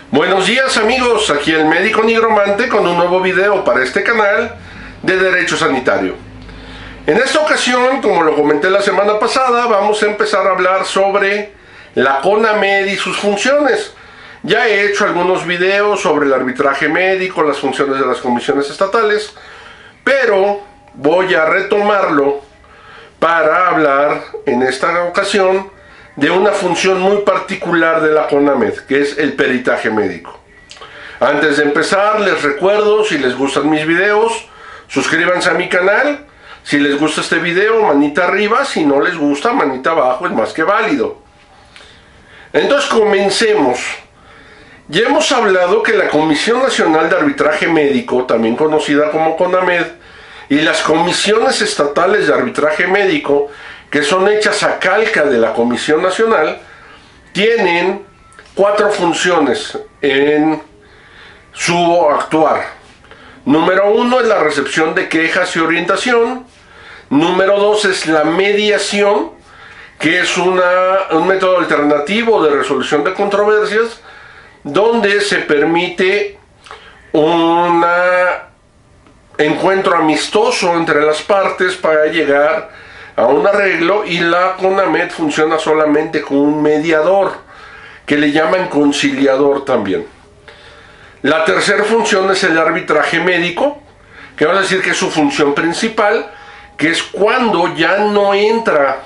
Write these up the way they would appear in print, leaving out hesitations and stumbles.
Buenos días amigos, aquí el médico nigromante con un nuevo video para este canal de Derecho Sanitario. En esta ocasión, como lo comenté la semana pasada, vamos a empezar a hablar sobre la CONAMED y sus funciones. Ya he hecho algunos videos sobre el arbitraje médico, las funciones de las comisiones estatales, pero voy a retomarlo para hablar en esta ocasión de una función muy particular de la CONAMED, que es el peritaje médico. Antes de empezar, les recuerdo, si les gustan mis videos, suscríbanse a mi canal. Si les gusta este video, manita arriba. Si no les gusta, manita abajo, es más que válido. Entonces, comencemos. Ya hemos hablado que la Comisión Nacional de Arbitraje Médico, también conocida como CONAMED, y las comisiones estatales de arbitraje médico, que son hechas a calca de la Comisión Nacional, tienen 4 funciones en su actuar. Número 1 es la recepción de quejas y orientación. Número 2 es la mediación, que es un método alternativo de resolución de controversias, donde se permite un encuentro amistoso entre las partes para llegar a un arreglo, y la CONAMED funciona solamente con un mediador, que le llaman conciliador también. La tercera función es el arbitraje médico, que vamos a decir que es su función principal, que es cuando ya no entra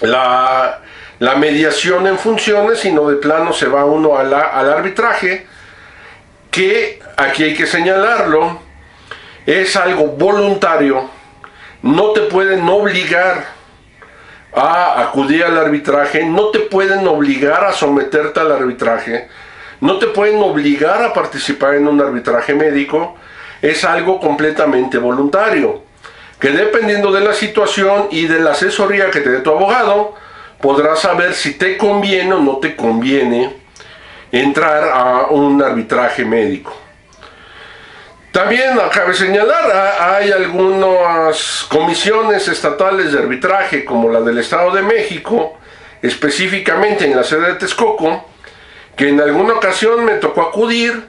la mediación en funciones, sino de plano se va uno al arbitraje, que aquí hay que señalarlo, es algo voluntario. No te pueden obligar a acudir al arbitraje, no te pueden obligar a someterte al arbitraje, no te pueden obligar a participar en un arbitraje médico. Es algo completamente voluntario, que dependiendo de la situación y de la asesoría que te dé tu abogado, podrás saber si te conviene o no te conviene entrar a un arbitraje médico. También cabe señalar, hay algunas comisiones estatales de arbitraje, como la del Estado de México, específicamente en la sede de Texcoco, que en alguna ocasión me tocó acudir,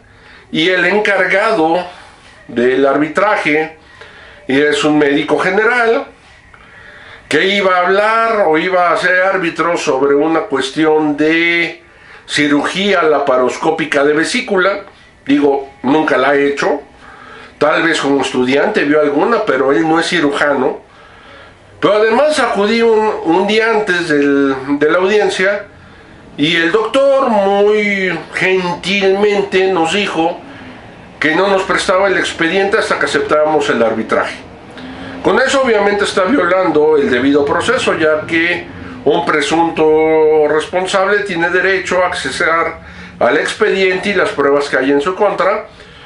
y el encargado del arbitraje es un médico general que iba a hablar o iba a ser árbitro sobre una cuestión de cirugía laparoscópica de vesícula. Digo, nunca la he hecho. Tal vez como estudiante vio alguna, pero él no es cirujano. Pero además acudí un día antes de la audiencia, y el doctor muy gentilmente nos dijo que no nos prestaba el expediente hasta que aceptáramos el arbitraje. Con eso obviamente está violando el debido proceso, ya que un presunto responsable tiene derecho a accesar al expediente y las pruebas que hay en su contra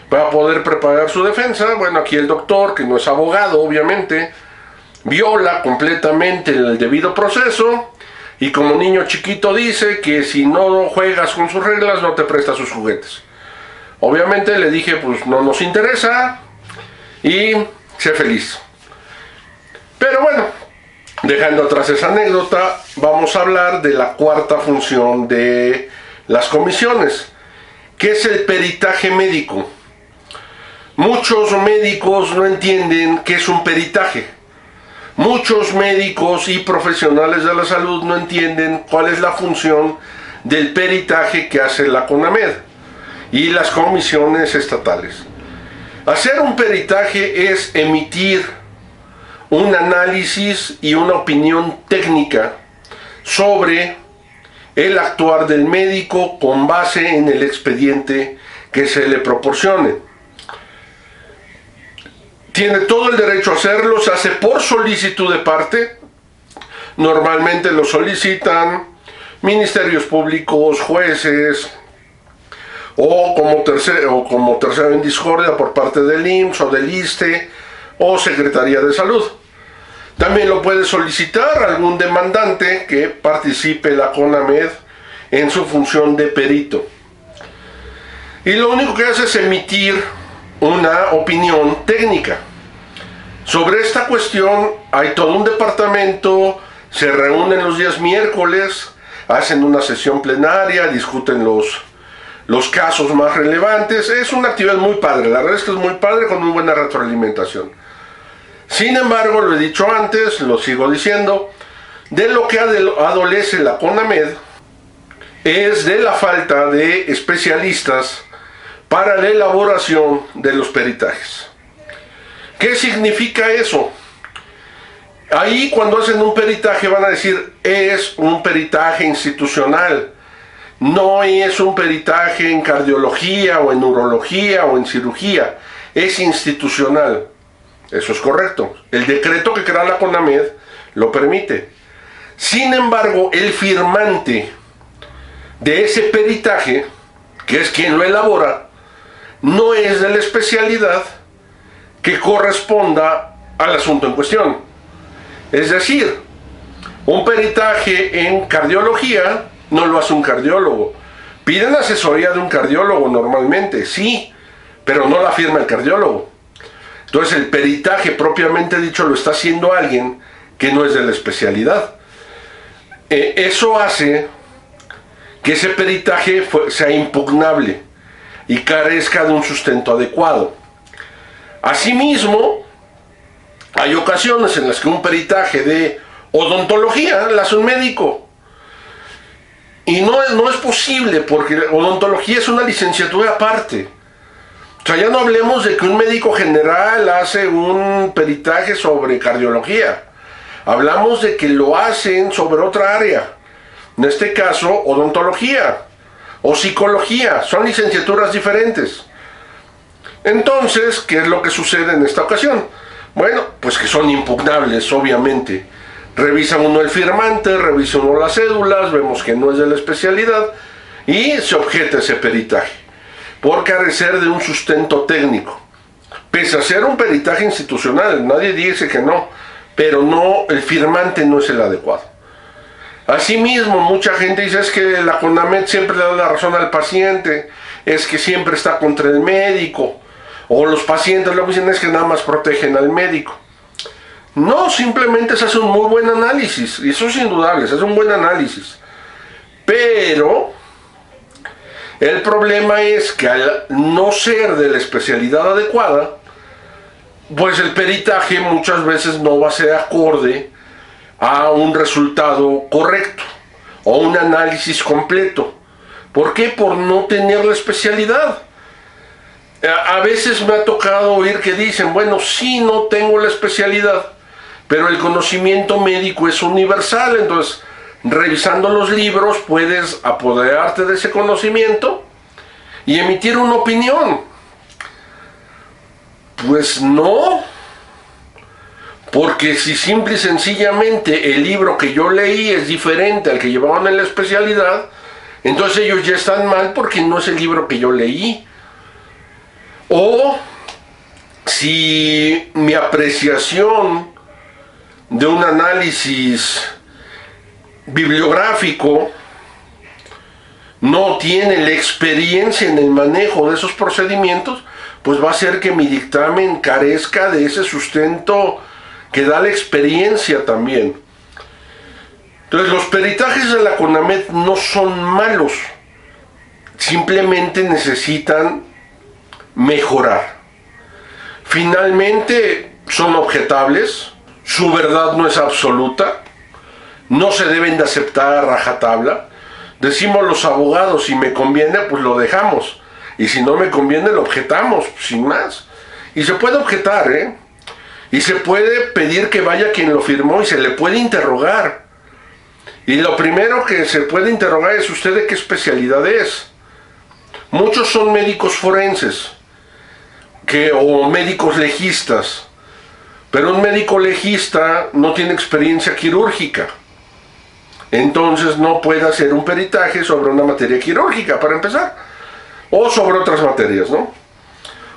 para poder preparar su defensa. Bueno, aquí el doctor, que no es abogado obviamente, viola completamente el debido proceso, y como niño chiquito dice que si no juegas con sus reglas no te presta sus juguetes. Obviamente le dije, pues no nos interesa y sé feliz. Pero bueno, dejando atrás esa anécdota, vamos a hablar de la cuarta función de las comisiones, que es el peritaje médico. Muchos médicos no entienden qué es un peritaje. Muchos médicos y profesionales de la salud no entienden cuál es la función del peritaje que hace la CONAMED y las comisiones estatales. Hacer un peritaje es emitir un análisis y una opinión técnica sobre el actuar del médico con base en el expediente que se le proporcione. Tiene todo el derecho a hacerlo, se hace por solicitud de parte. Normalmente lo solicitan ministerios públicos, jueces, o como tercero en discordia por parte del IMSS o del ISSSTE o Secretaría de Salud. También lo puede solicitar algún demandante que participe la CONAMED en su función de perito. Y lo único que hace es emitir una opinión técnica. Sobre esta cuestión hay todo un departamento, se reúnen los días miércoles, hacen una sesión plenaria, discuten los casos más relevantes. Es una actividad muy padre, la verdad es que es muy padre, con muy buena retroalimentación. Sin embargo, lo he dicho antes, lo sigo diciendo, de lo que adolece la CONAMED es de la falta de especialistas para la elaboración de los peritajes. ¿Qué significa eso? Ahí cuando hacen un peritaje van a decir, es un peritaje institucional, no es un peritaje en cardiología o en urología o en cirugía, es institucional. Eso es correcto. El decreto que crea la CONAMED lo permite. Sin embargo, el firmante de ese peritaje, que es quien lo elabora, no es de la especialidad que corresponda al asunto en cuestión. Es decir, un peritaje en cardiología no lo hace un cardiólogo. Piden asesoría de un cardiólogo normalmente, sí, pero no la firma el cardiólogo. Entonces el peritaje propiamente dicho lo está haciendo alguien que no es de la especialidad. Eso hace que ese peritaje sea impugnable y carezca de un sustento adecuado. Asimismo, hay ocasiones en las que un peritaje de odontología lo hace un médico. Y no es posible, porque odontología es una licenciatura aparte. O sea, ya no hablemos de que un médico general hace un peritaje sobre cardiología. Hablamos de que lo hacen sobre otra área. En este caso, odontología o psicología. Son licenciaturas diferentes. Entonces, ¿qué es lo que sucede en esta ocasión? Bueno, pues que son impugnables, obviamente. Revisa uno el firmante, revisa uno las cédulas, vemos que no es de la especialidad y se objeta ese peritaje por carecer de un sustento técnico. Pese a ser un peritaje institucional, nadie dice que no, pero no, el firmante no es el adecuado. Asimismo, mucha gente dice es que la CONAMED siempre le da la razón al paciente, es que siempre está contra el médico, o los pacientes lo que dicen es que nada más protegen al médico. No, simplemente se hace un muy buen análisis, y eso es indudable, se hace un buen análisis. Pero el problema es que al no ser de la especialidad adecuada, pues el peritaje muchas veces no va a ser acorde a un resultado correcto o un análisis completo. ¿Por qué? Por no tener la especialidad. A veces me ha tocado oír que dicen, bueno, sí, no tengo la especialidad, pero el conocimiento médico es universal, entonces revisando los libros puedes apoderarte de ese conocimiento y emitir una opinión. Pues no, porque si simple y sencillamente el libro que yo leí es diferente al que llevaban en la especialidad, entonces ellos ya están mal porque no es el libro que yo leí. O si mi apreciación de un análisis bibliográfico no tiene la experiencia en el manejo de esos procedimientos, pues va a ser que mi dictamen carezca de ese sustento que da la experiencia también. Entonces los peritajes de la CONAMED no son malos, simplemente necesitan mejorar. Finalmente son objetables, su verdad no es absoluta, no se deben de aceptar a rajatabla. Decimos los abogados, si me conviene pues lo dejamos, y si no me conviene lo objetamos, sin más. Y se puede objetar, y se puede pedir que vaya quien lo firmó y se le puede interrogar. Y lo primero que se puede interrogar es usted de qué especialidad es. Muchos son médicos forenses o médicos legistas, pero un médico legista no tiene experiencia quirúrgica, entonces no puede hacer un peritaje sobre una materia quirúrgica para empezar, o sobre otras materias, ¿no?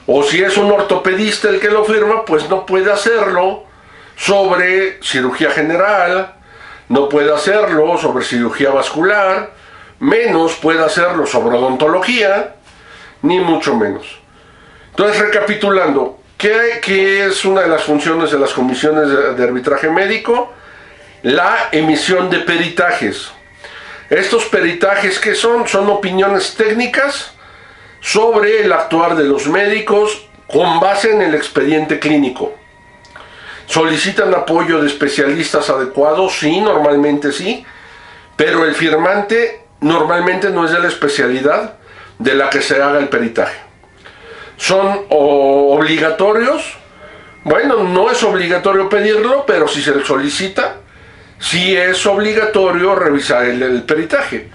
O si es un ortopedista el que lo firma, pues no puede hacerlo sobre cirugía general, no puede hacerlo sobre cirugía vascular, menos puede hacerlo sobre odontología, ni mucho menos. Entonces, recapitulando, ¿qué es una de las funciones de las comisiones de arbitraje médico? La emisión de peritajes. Estos peritajes, ¿qué son? Son opiniones técnicas sobre el actuar de los médicos con base en el expediente clínico. ¿Solicitan apoyo de especialistas adecuados? Sí, normalmente sí, pero el firmante normalmente no es de la especialidad de la que se haga el peritaje. ¿Son obligatorios? Bueno, no es obligatorio pedirlo, pero si se le solicita, sí es obligatorio revisar el peritaje.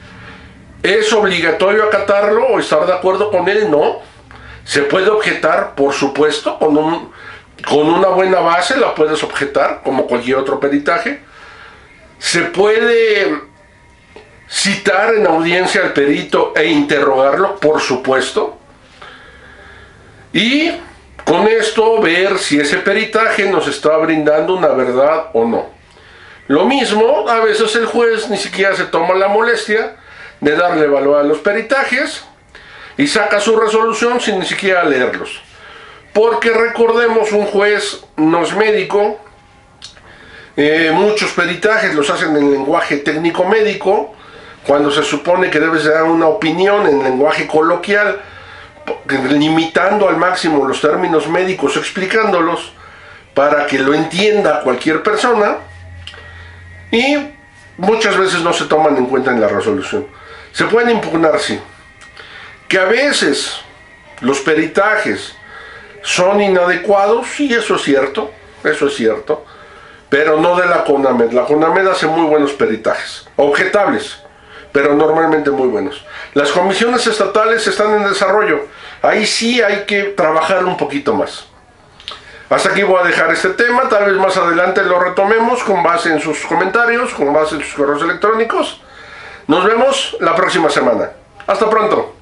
¿Es obligatorio acatarlo o estar de acuerdo con él? No. Se puede objetar, por supuesto, con una buena base la puedes objetar, como cualquier otro peritaje. Se puede citar en audiencia al perito e interrogarlo, por supuesto. Y con esto ver si ese peritaje nos está brindando una verdad o no. Lo mismo, a veces el juez ni siquiera se toma la molestia de darle valor a los peritajes y saca su resolución sin ni siquiera leerlos. Porque recordemos, un juez no es médico, muchos peritajes los hacen en lenguaje técnico médico, cuando se supone que debes dar una opinión en lenguaje coloquial, limitando al máximo los términos médicos, explicándolos para que lo entienda cualquier persona, y muchas veces no se toman en cuenta en la resolución. Se pueden impugnar, sí. Que a veces los peritajes son inadecuados, sí, eso es cierto, pero no de la CONAMED. La CONAMED hace muy buenos peritajes, objetables, pero normalmente muy buenos. Las comisiones estatales están en desarrollo, ahí sí hay que trabajar un poquito más. Hasta aquí voy a dejar este tema, tal vez más adelante lo retomemos con base en sus comentarios, con base en sus correos electrónicos. Nos vemos la próxima semana. Hasta pronto.